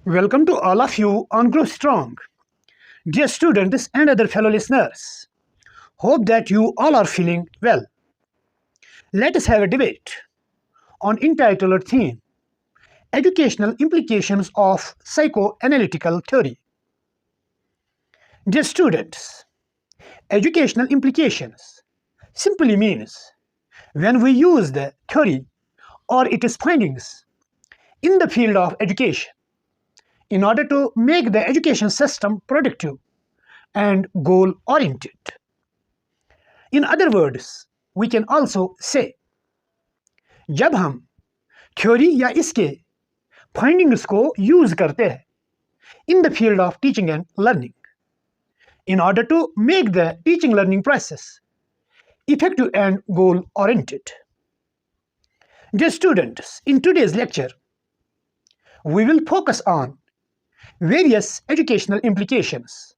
Welcome to all of you on Grow Strong. Dear students and other fellow listeners, hope that you all are feeling well. Let us have a debate on entitled theme, Educational Implications of Psychoanalytical Theory. Dear students, educational implications simply means when we use the theory or its findings in the field of education in order to make the education system productive and goal-oriented. In other words, we can also say, जब हम theory या इसके findings को use करते हैं in the field of teaching and learning in order to make the teaching learning process effective and goal-oriented. Dear students, in today's lecture, we will focus on various educational implications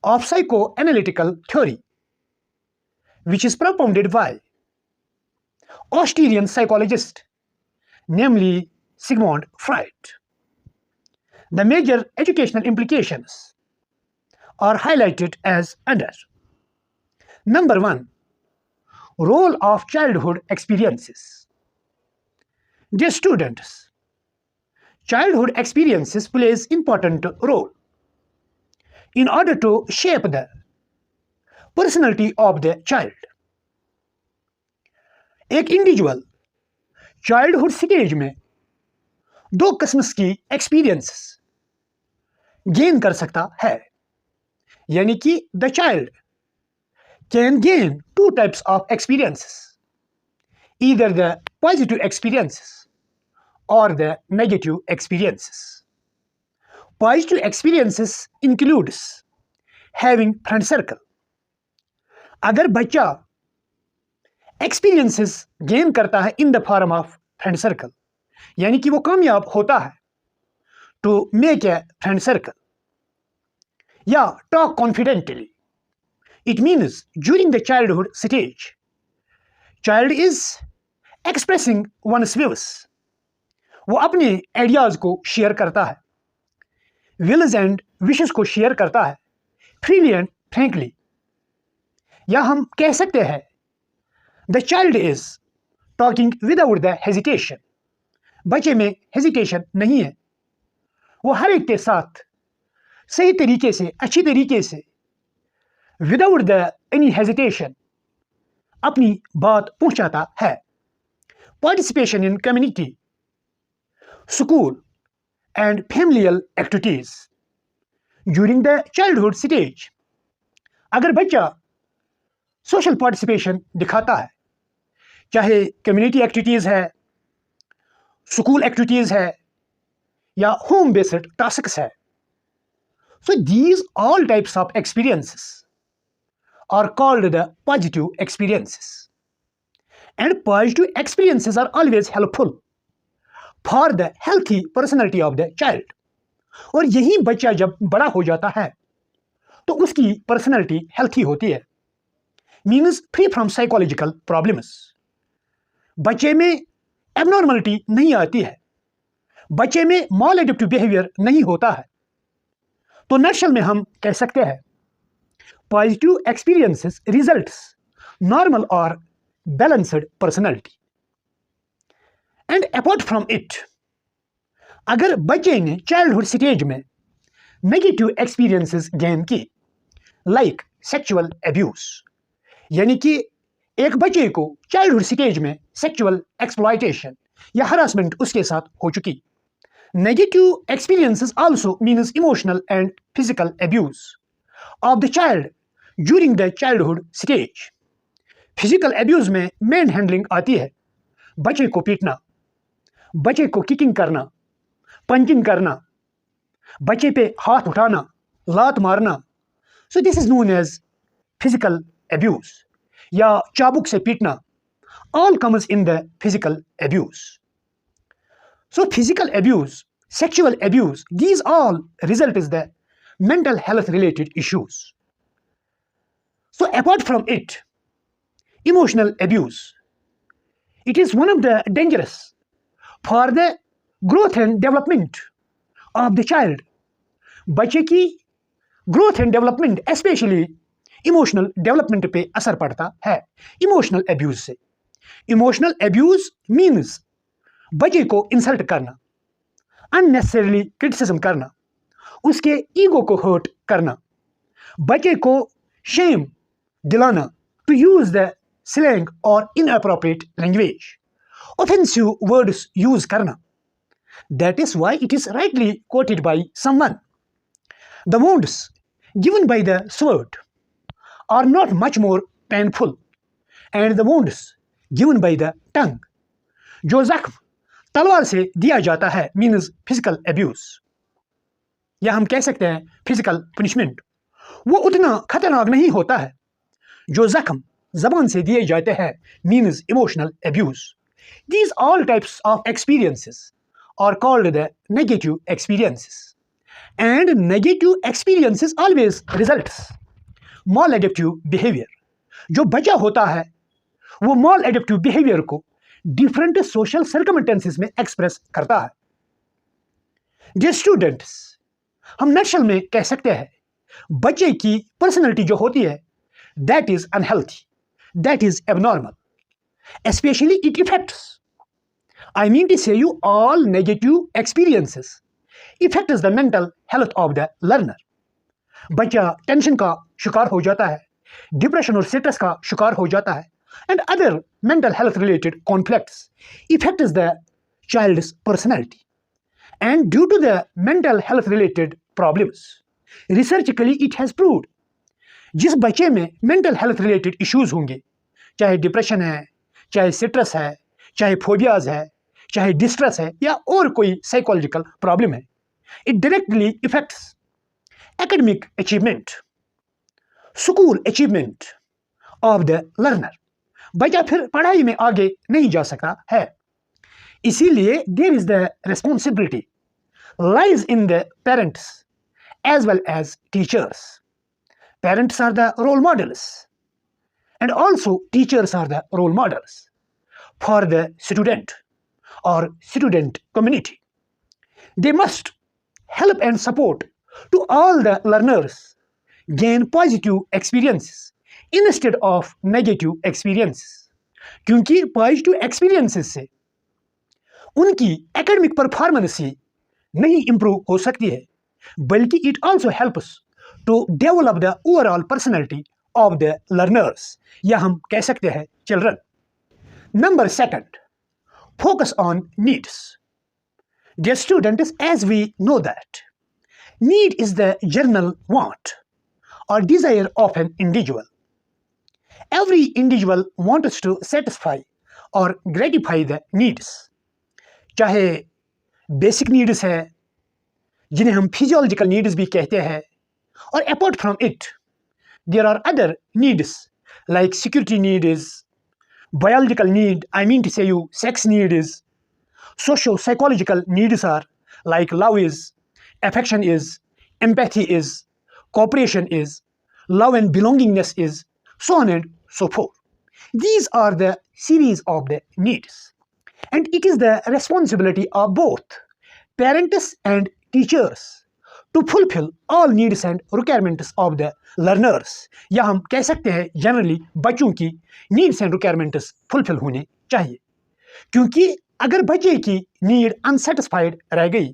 of psychoanalytical theory, which is propounded by Austrian psychologist, namely Sigmund Freud. The major educational implications are highlighted as under. Number 1, role of childhood experiences. Dear students, childhood experiences plays important role in order to shape the personality of the child. एक individual childhood stage में दो किस्म की experiences gain कर सकता है, यानी कि the child can gain two types of experiences, either the positive experiences or the negative experiences. Positive experiences includes having friend circle. अगर बच्चा experiences gain करता है in the form of friend circle, यानी कि वो कामयाब होता है to make a friend circle या talk confidently, it means during the childhood stage, child is expressing one's views. वो अपने आइडियाज को शेयर करता है, विल्स एंड विशेस को शेयर करता है फ्रीली एंड फ्रैंकली, या हम कह सकते हैं the child is talking without the hesitation. बच्चे में हेजिटेशन नहीं है, वो हर एक के साथ सही तरीके से, अच्छी तरीके से, विदाउट द एनी हेजिटेशन अपनी बात पहुंचाता है. Participation in community, school and familial activities during the childhood stage. अगर बच्चा सोशल पार्टिसिपेशन दिखाता है, चाहे कम्युनिटी एक्टिविटीज है, स्कूल एक्टिविटीज है या होम बेस्ड टास्क्स है, so these all types of experiences are called the positive experiences, and positive experiences are always helpful for the healthy personality of the child. और यही बच्चा जब बड़ा हो जाता है तो उसकी पर्सनैलिटी हेल्थी होती है, means free from psychological problems. बच्चे में एबनॉर्मलिटी नहीं आती है, बच्चे में मॉल एडिप्टिव बिहेवियर नहीं होता है. तो नटशल में हम कह सकते हैं पॉजिटिव एक्सपीरियंसेस रिजल्ट्स नॉर्मल और balanced personality. And apart from it, अगर बच्चे ने चाइल्डहुड स्टेज में नेगेटिव एक्सपीरियंसेस गेन की, लाइक सेक्सुअल एब्यूज, यानी कि एक बच्चे को चाइल्डहुड स्टेज में सेक्सुअल एक्सप्लॉयटेशन या हरासमेंट उसके साथ हो चुकी. Negative experiences also means emotional and physical abuse of the child during the childhood stage. Physical abuse में मैन हैंडलिंग आती है, बच्चे को पीटना, बच्चे को किकिंग करना, पंचिंग करना, बच्चे पे हाथ उठाना, लात मारना. So this is known as physical abuse या चाबुक से पीटना. All comes in the physical abuse. So physical abuse, sexual abuse, these all result is the mental health related issues. So apart from it, emotional abuse, it is one of the dangerous for the growth and development of the child, बच्चे की growth and development specially emotional development पे असर पड़ता है emotional abuse से। Emotional abuse means बच्चे को insult करना, अननेसेसरीली क्रिटिसिज्म करना, उसके ईगो को हर्ट करना, बच्चे को शेम दिलाना, टू यूज द स्लैंग और inappropriate language, offensive words use करना। That is why it is rightly quoted by someone, the wounds given by the sword are not much more painful and the wounds given by the tongue, जो जख्म तलवार से दिया जाता है means physical abuse, या हम कह सकते हैं फिजिकल पनिशमेंट, वो उतना खतरनाक नहीं होता है जो जख्म जबान से दिए जाते हैं means emotional abuse. These all types of experiences are called the negative experiences and negative experiences always results maladaptive behavior। जो बच्चा होता है वो maladaptive behavior को different social circumstances में express करता है। Dear students, हम नक्शल में कह सकते हैं बच्चे की पर्सनैलिटी जो होती है that is unhealthy, that is abnormal, especially it affects, I mean to say you, all negative experiences affects the mental health of the learner। बच्चा टेंशन का शिकार हो जाता है, डिप्रेशन और स्ट्रेस का शिकार हो जाता है, and other mental health related conflicts affects the child's personality। And due to the mental health related problems, researchically it has proved, जिस बच्चे में मेंटल हेल्थ रिलेटेड इश्यूज होंगे, चाहे डिप्रेशन है, चाहे स्ट्रेस है, चाहे फोबियाज है, चाहे डिस्ट्रेस है, या और कोई साइकोलॉजिकल प्रॉब्लम है, it directly affects academic achievement, school achievement of the learner। बच्चा फिर पढ़ाई में आगे नहीं जा सकता है। इसीलिए there is the responsibility lies in the parents as well as teachers। Parents are the role models and also teachers are the role models for the student or student community। They must help and support to all the learners gain positive experiences instead of negative experiences। क्योंकि positive experiences से उनकी academic performance ही नहीं improve हो सकती है, बल्कि it also helps to develop the overall personality of the learners, या हम कह सकते हैं children. Number second, focus on needs. Dear students, as we know that need is the general want or desire of an individual। Every individual wants to satisfy or gratify the needs। चाहे basic needs है जिन्हें हम physiological needs भी कहते हैं, और apart from it there are other needs like security need is, biological need, I mean to say you, sex need is, socio-psychological needs are like love is, affection is, empathy is, cooperation is, love and belongingness is, so on and so forth। These are the series of the needs, and it is the responsibility of both parents and teachers to fulfill all needs and requirements of the learners। या हम कह सकते हैं generally बच्चों की needs and requirements fulfil होने चाहिए, क्योंकि अगर बच्चे की नीड अनसेटिस्फाइड रह गई,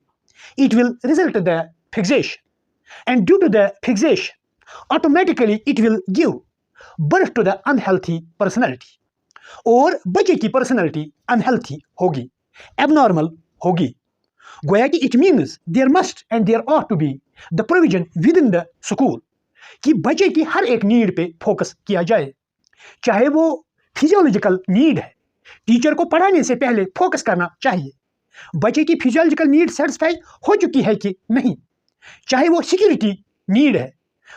it will result the fixation, and due to the fixation automatically it will give birth to the unhealthy personality, और बच्चे की पर्सनैलिटी अनहेल्थी होगी, एबनॉर्मल होगी। गोया कि it means there must and there ought to be the provision within the school, कि बच्चे की हर एक नीड पे फोकस किया जाए, चाहे वो फिजियोलॉजिकल नीड है, टीचर को पढ़ाने से पहले फोकस करना चाहिए बच्चे की फिजियोलॉजिकल नीड सेटिस्फाई हो चुकी है कि नहीं, चाहे वो सिक्योरिटी नीड है,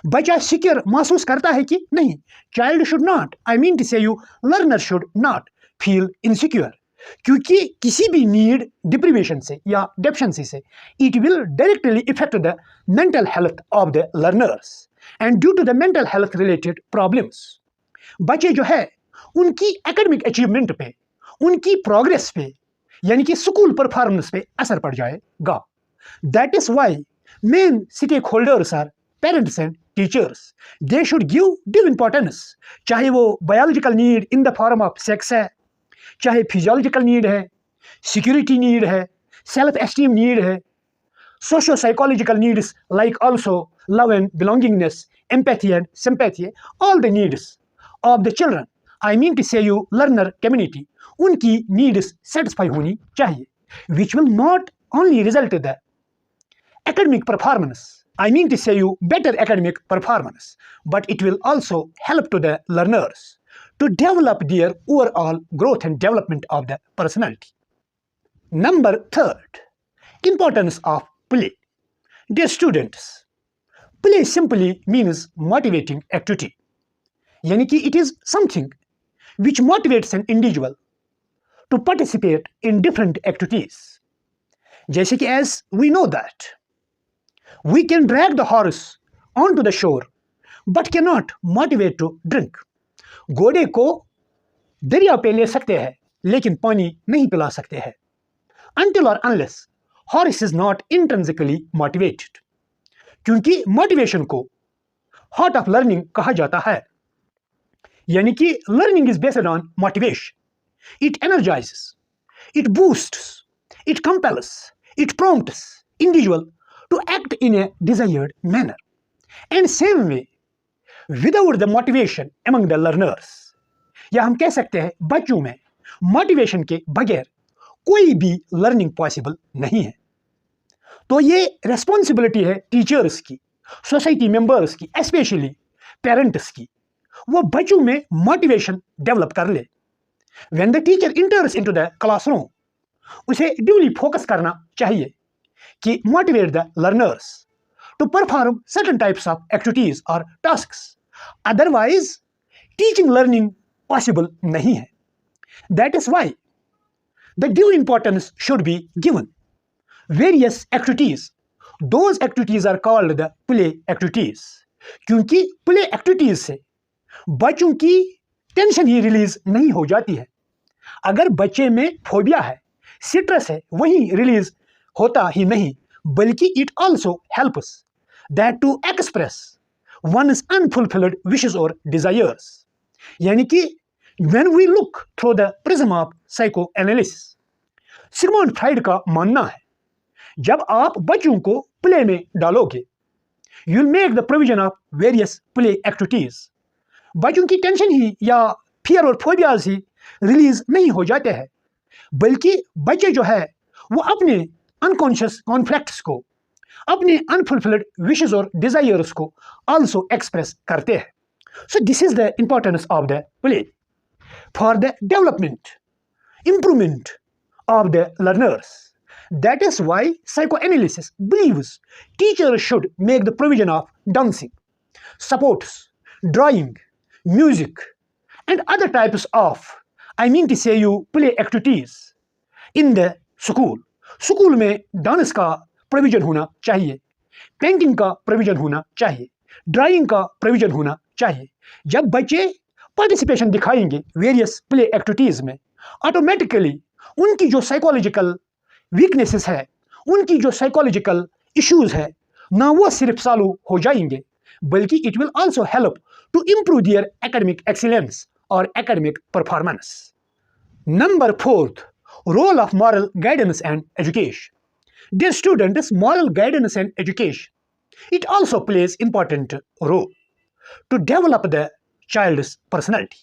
बच्चा सिक्योर महसूस करता है कि नहीं। Child should not, I mean to say you, learner should not feel insecure, क्योंकि किसी भी नीड डिप्रीवेशन से या डेफिशिएंसी से it will directly affect the mental health of the learners, and due to the mental health related problems बच्चे जो है उनकी एकेडमिक अचीवमेंट पे, उनकी प्रोग्रेस पे, यानी कि स्कूल परफॉर्मेंस पे असर पड़ जाएगा। That is why main stakeholders are parents and teachers. They should give due importance. चाहे वो biological need in the form of sex है, चाहे physiological need है, security need है, self-esteem need है, socio-psychological needs like also love and belongingness, empathy and sympathy, all the needs of the children, I mean to say you learner community, उनकी needs satisfy होनी चाहिए, which will not only result in the academic performance, I mean to say you better academic performance, but it will also help to the learners to develop their overall growth and development of the personality. Number third, importance of play. Dear students, play simply means motivating activity. यानी कि it is something which motivates an individual to participate in different activities. जैसे कि as we know that we can drag the horse onto the shore but cannot motivate to drink. घोड़े को दरिया पे ले सकते हैं लेकिन पानी नहीं पिला सकते हैं. Until or unless horse is not intrinsically motivated. क्योंकि motivation को heart of learning कहा जाता है. यानी कि learning is based on motivation. It energizes, it boosts, it compels, it prompts individual to act in a desired manner. And same way, without the motivation among the learners, या हम कह सकते हैं बच्चों में motivation के बगैर कोई भी learning possible नहीं है. तो ये responsibility है teachers की, society members की, especially parents की. वो बच्चों में motivation develop कर ले. When the teacher enters into the classroom, उसे duly focus करना चाहिए कि motivate the learners to perform certain types of activities or tasks. Otherwise, teaching learning possible नहीं है. That is why the due importance should be given. Various activities, those activities are called the play activities. क्योंकि play activities से बच्चों की tension ही release नहीं हो जाती है. अगर बच्चे में फोबिया है, स्ट्रेस है, वही रिलीज होता ही नहीं, बल्कि it also helps that to express one's unfulfilled wishes or desires. यानी कि when we look through the prism of psychoanalysis, Sigmund Freud का मानना है जब आप बच्चों को प्ले में डालोगे, you will make the provision of various play activities. बच्चों की टेंशन ही या फियर और फोबियाज ही रिलीज नहीं हो जाते हैं, बल्कि बच्चे जो है वो अपने अनकॉन्शियस कॉन्फ्लिक्ट्स को, अपने अनफुलफिल्ड विशेस और डिजायर्स को आल्सो एक्सप्रेस करते हैं. सो this is the importance of the play for the development, improvement of the learners. That is why psychoanalysis believes teachers should make the provision of dancing, sports, drawing, music, and other types of, I mean to say you, play activities in the school. School में dance का provision होना चाहिए, painting का provision होना चाहिए, drawing का provision होना चाहिए. जब बच्चे पार्टिसिपेशन दिखाएंगे वेरियस प्ले एक्टिविटीज में, ऑटोमेटिकली उनकी जो साइकोलॉजिकल वीकनेसेस है, उनकी जो साइकोलॉजिकल इश्यूज है ना, वो सिर्फ सॉल्व हो जाएंगे, बल्कि it will also help to improve their academic excellence और academic performance. Number fourth, role of moral guidance and education. Dear students, moral guidance and education, it also plays important role to develop the child's personality.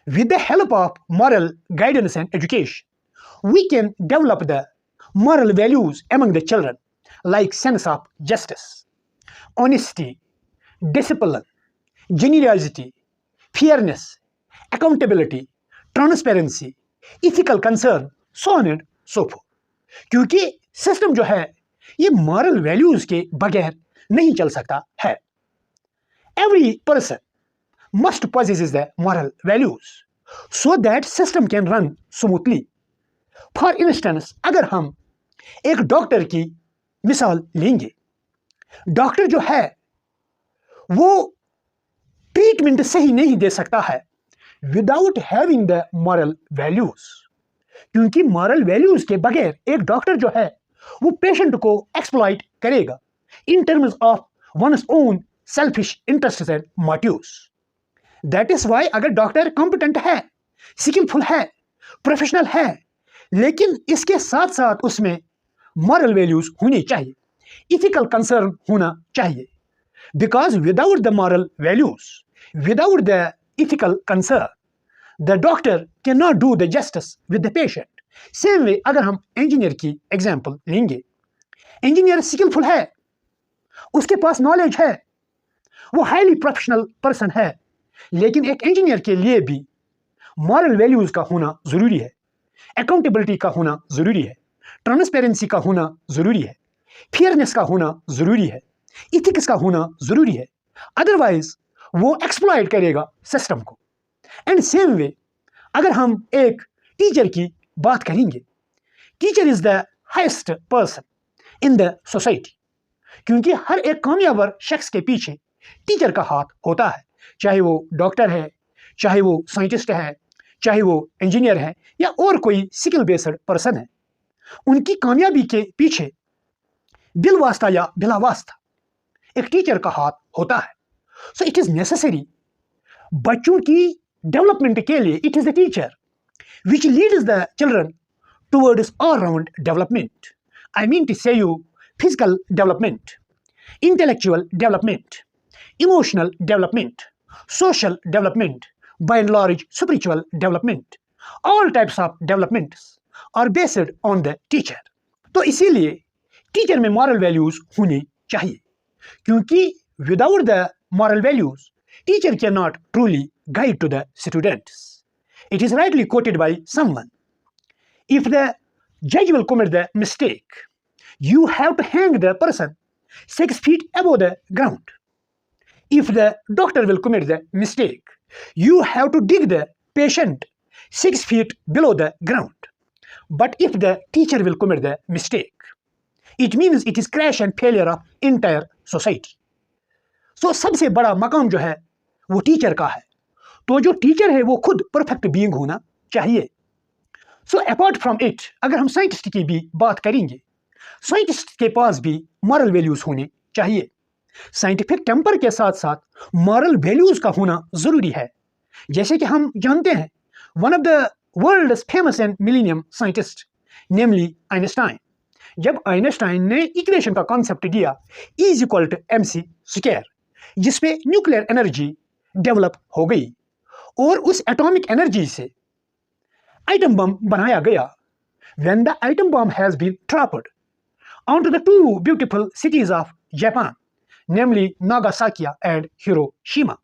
With the help of moral guidance and education, we can develop the moral values among the children, like sense of justice, honesty, discipline, generosity, fairness, accountability, transparency, ethical concern, so on and so forth. क्योंकि system जो है ये moral values के बगैर नहीं चल सकता है. Every person must possess the moral values so that system can run smoothly. For instance, अगर हम एक डॉक्टर की मिसाल लेंगे, डॉक्टर जो है वो ट्रीटमेंट सही नहीं दे सकता है without having the moral values. क्योंकि मॉरल वैल्यूज के बगैर एक डॉक्टर जो है वो पेशेंट को एक्सप्लॉइट करेगा in terms of one's own selfish interests and motives. That is why अगर डॉक्टर कॉम्पिटेंट है, स्किलफुल है, प्रोफेशनल है, लेकिन इसके साथ साथ उसमें मॉरल वैल्यूज होनी चाहिए, इथिकल कंसर्न होना चाहिए, because without the moral values, without the ethical concern, the doctor cannot do the justice with the patient. Same way अगर हम इंजीनियर की एग्जाम्पल लेंगे, इंजीनियर स्किलफुल है, उसके पास नॉलेज है, वो हाईली प्रोफेशनल पर्सन है, लेकिन एक इंजीनियर के लिए भी मॉरल वैल्यूज का होना जरूरी है, अकाउंटेबिलिटी का होना जरूरी है, ट्रांसपेरेंसी का होना जरूरी है, फेयरनेस का होना जरूरी है, इथिक्स का होना जरूरी है, अदरवाइज वो एक्सप्लॉइट करेगा सिस्टम को। एंड सेम वे अगर हम एक टीचर की बात करेंगे, teacher is the highest person in the society, क्योंकि हर एक कामयाब शख्स के पीछे टीचर का हाथ होता है, चाहे वो डॉक्टर है, चाहे वो साइंटिस्ट है, चाहे वो इंजीनियर है, या और कोई स्किल बेस्ड पर्सन है। उनकी कामयाबी के पीछे बिल वास्ता या बिला वास्ता एक टीचर का हाथ होता है। सो इट इज नेसेसरी, बच्चों की डेवलपमेंट के लिए it is the teacher which leads the children towards all round development. I mean to say you physical development, intellectual development, emotional development, social development, by and large spiritual development, all types of developments are based on the teacher। तो इसीलिए teacher में moral values होनी चाहिए, क्योंकि without the moral values, teacher cannot truly guide to the students. It is rightly quoted by someone, if the judge will commit the mistake, you have to hang the person 6 feet above the ground. If the doctor will commit the mistake, you have to dig the patient 6 feet below the ground. But if the teacher will commit the mistake, it means it is crash and failure of entire society. सो सबसे बड़ा मकाम जो है वो teacher का है, तो जो टीचर है वो खुद परफेक्ट बीइंग होना चाहिए। सो अपार्ट फ्रॉम इट अगर हम साइंटिस्ट की भी बात करेंगे, साइंटिस्ट के पास भी मॉरल वैल्यूज होने चाहिए। साइंटिफिक टेम्पर के साथ साथ मॉरल वैल्यूज का होना जरूरी है। जैसे कि हम जानते हैं, one of the world's famous and millennium scientist namely Einstein, जब आइंस्टाइन ने इक्वेशन का कॉन्सेप्ट दिया E=mc², जिसपे न्यूक्लियर एनर्जी डेवलप हो गई और उस एटॉमिक एनर्जी से आइटम बम बनाया गया। When the atom bomb has been dropped onto the two beautiful cities of Japan, namely Nagasaki and Hiroshima,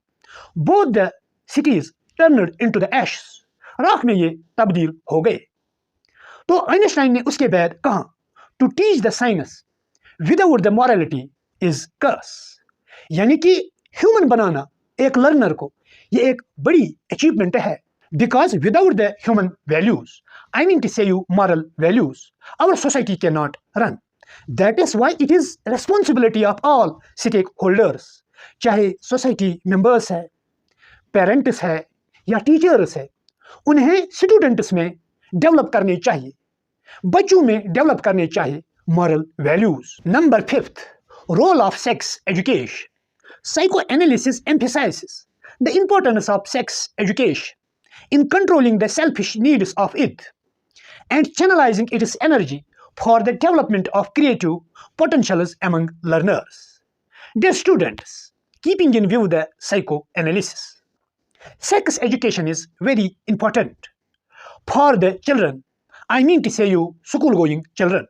both the cities turned into the ashes. राख में ये तब्दील हो गए। तो आइंस्टाइन ने उसके बाद कहा, to teach the science without the morality is curse, यानी कि ह्यूमन बनाना एक लर्नर को ये एक बड़ी अचीवमेंट है, because without the human values, I mean to say you moral values, our society can not run. That is why it is responsibility of all stakeholders, चाहे society members है, parents है या teachers है, उन्हें students में develop करने चाहिए, बच्चों में डेवलप करने चाहिए moral values. Number 5, role of sex education. Psychoanalysis emphasizes the importance of sex education in controlling the selfish needs of it and channelizing its energy for the development of creative potentials among learners. Dear students, keeping in view the psychoanalysis, sex education is very important for the children. I mean to say you school going children.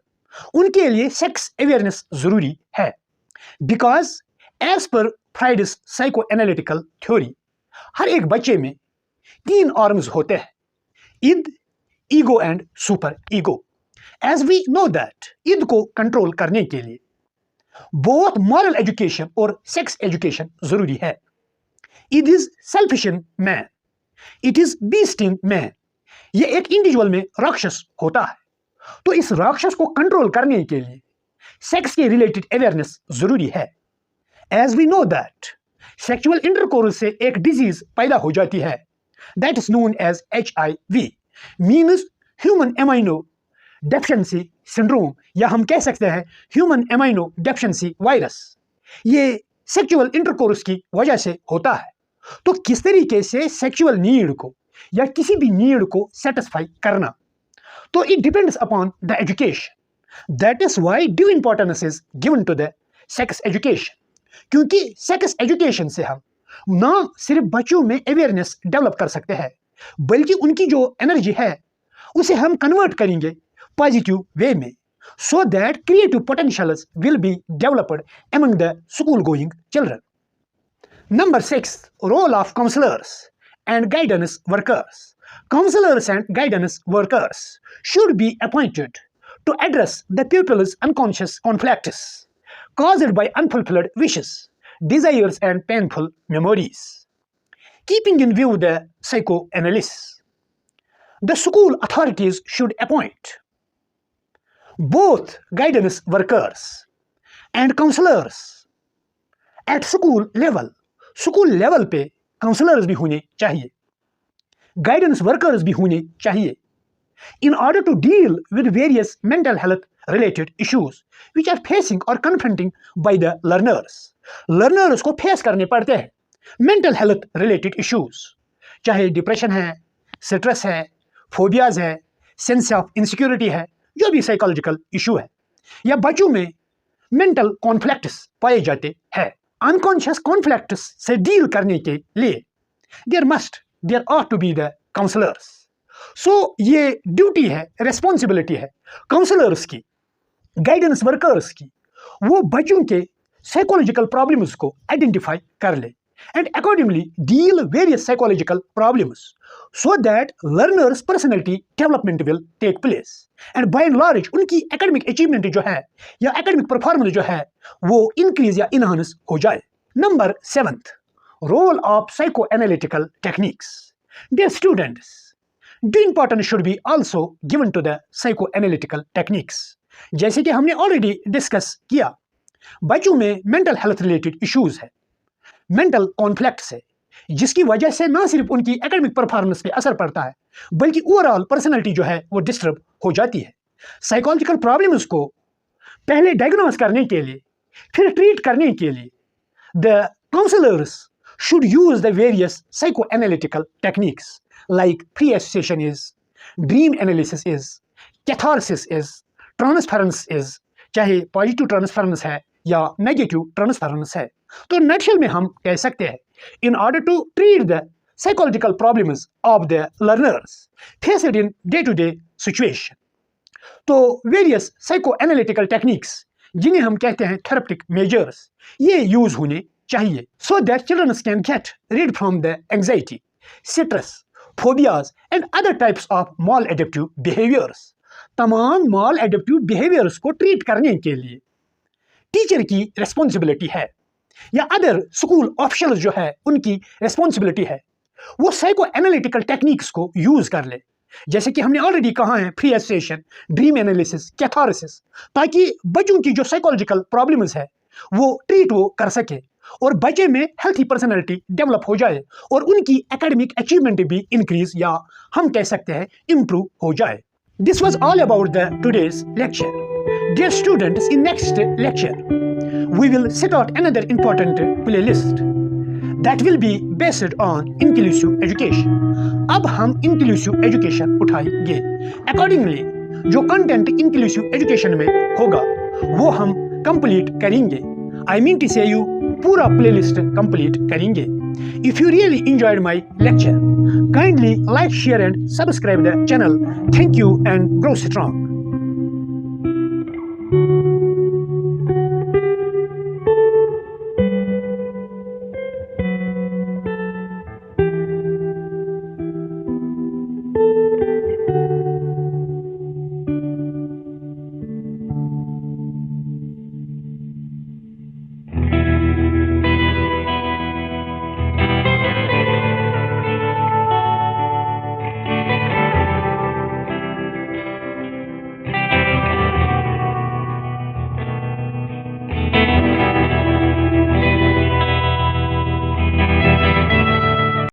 उनके लिए sex awareness जरूरी है, because as per Freud's psychoanalytical theory, हर एक बच्चे में 3 arms होते हैं, id, ego and super ego. As we know that id को कंट्रोल करने के लिए बोथ मॉरल एजुकेशन और सेक्स एजुकेशन जरूरी है। id is selfish in man, it is beast in man. ये एक इंडिविजुअल में राक्षस होता है, तो इस राक्षस को कंट्रोल करने के लिए सेक्स के रिलेटेड अवेयरनेस जरूरी है। As we know that sexual intercourse से एक डिजीज पैदा हो जाती है, that is known as HIV, means human amino deficiency syndrome, या हम कह सकते हैं ह्यूमन एमाइनो डेफिशिएंसी वायरस, ये सेक्सुअल इंटरकोर्स की वजह से होता है। तो किस तरीके से सेक्सुअल नीड को या किसी भी नीड को सेटिस्फाई करना, तो it depends upon the education. That is why due importance is given to the sex education, क्योंकि सेक्स एजुकेशन से हम ना सिर्फ बच्चों में अवेयरनेस डेवलप कर सकते हैं, बल्कि उनकी जो एनर्जी है उसे हम कन्वर्ट करेंगे पॉजिटिव वे में, so that creative potentials will be developed among the school-going children. Number 6, role of counselors and guidance workers. Counselors and guidance workers should be appointed to address the pupil's unconscious conflicts caused by unfulfilled wishes, desires, and painful memories. Keeping in view the psychoanalysis, the school authorities should appoint both guidance workers and counselors at school level. School level पे counsellors भी होने चाहिए, guidance workers भी होने चाहिए, in order to deal with various mental health related issues which are facing or confronting by the learners. Learners को face करने पड़ते हैं मेंटल हेल्थ रिलेटेड इश्यूज, चाहे डिप्रेशन है, स्ट्रेस है, फोबियाज है, सेंस ऑफ इनसिक्योरिटी है, जो भी साइकोलॉजिकल इशू है, या बच्चों में मेंटल कॉन्फ्लिक्ट्स पाए जाते हैं। अनकॉन्शियस कॉन्फ्लिक्ट्स से डील करने के लिए there are to be the counsellors. So ये ड्यूटी है, रेस्पॉन्सिबिलिटी है काउंसलर्स की, गाइडेंस वर्कर्स की, वो बच्चों के साइकोलॉजिकल प्रॉब्लम्स को आइडेंटिफाई कर ले and accordingly deal various psychological problems so that learners personality development will take place and by and large उनकी academic achievement जो है या academic performance जो है वो increase या enhance हो जाए। Number 7th, role of psychoanalytical techniques. Dear students, due importance should be also given to the psychoanalytical techniques. जैसे कि हमने already discuss किया, बच्चों में mental health related issues है, मेंटल कॉन्फ्लिक्ट्स है, जिसकी वजह से ना सिर्फ उनकी एकेडमिक परफॉर्मेंस पे असर पड़ता है बल्कि ओवरऑल पर्सनैलिटी जो है वो डिस्टर्ब हो जाती है। साइकोलॉजिकल प्रॉब्लम्स को पहले डायग्नोस करने के लिए फिर ट्रीट करने के लिए the counsellors should use the various psychoanalytical techniques like free association is, dream analysis is, catharsis is, transference is, चाहे पॉजिटिव ट्रांसफरेंस है या नेगेटिव ट्रांसफरेंस है। तो नटशेल में हम कह सकते हैं in order to treat the psychological problems of the learners faced in day to day situation, तो वेरियस साइको एनालिटिकल टेक्निक्स जिन्हें हम कहते हैं थेरेप्टिक मेजर्स, ये यूज होने चाहिए so that children can get rid from the anxiety, stress, phobias and other types of mall adaptive behaviours. तमाम mall adaptive behaviours को ट्रीट करने के लिए टीचर की रिस्पॉन्सिबिलिटी है या अदर स्कूल ऑफिशियल्स जो है उनकी रिस्पॉन्सिबिलिटी है वो साइको एनालिटिकल टेक्निक्स को यूज कर ले, जैसे कि हमने ऑलरेडी कहा है free association, dream analysis, catharsis, ताकि बच्चों की जो साइकोलॉजिकल प्रॉब्लम्स है वो ट्रीट वो कर सके और बच्चे में हेल्थी पर्सनैलिटी डेवलप हो जाए और उनकी एकेडमिक अचीवमेंट भी इंक्रीज या हम कह सकते हैं इम्प्रूव हो जाए। This was all about the today's lecture. Dear students, in next lecture, we will set out another important playlist that will be based on inclusive education. अब हम inclusive education उठाएंगे। Accordingly, जो content inclusive education में होगा वो हम complete करेंगे। I mean to say you पूरा playlist complete करेंगे। If you really enjoyed my lecture, kindly like, share and subscribe the channel. Thank you and grow strong.